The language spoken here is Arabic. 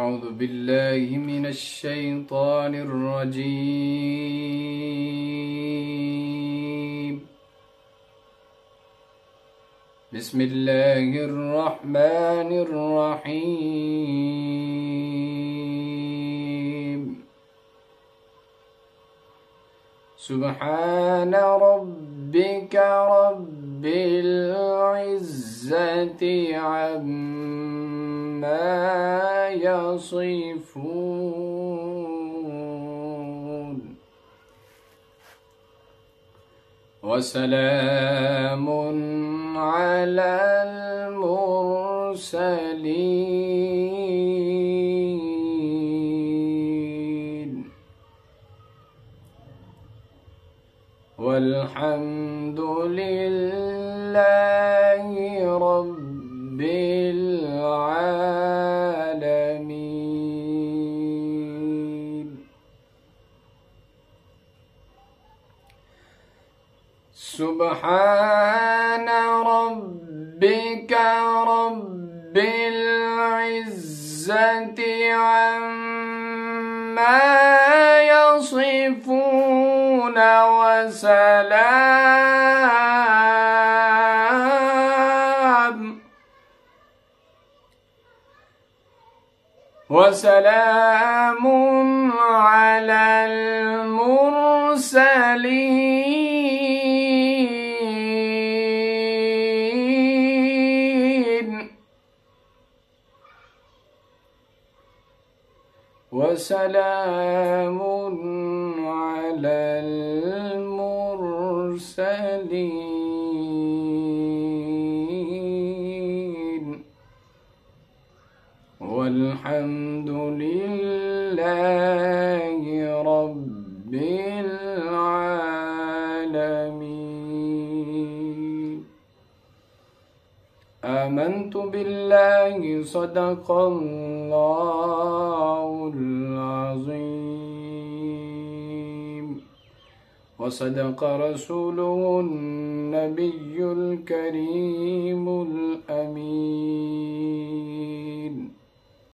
أعوذ بالله من الشيطان الرجيم. بسم الله الرحمن الرحيم. سبحان ربك رب العزة عما يصفون وسلام على المرسلين والحمد لله رب العالمين. سبحان ربك رب العزة عما يصفون وسلام على المرسلين وسلام على المرسلين والحمد لله رب العالمين. آمنت بالله صدق الله العظيم وصدق رسوله النبي الكريم الأمين.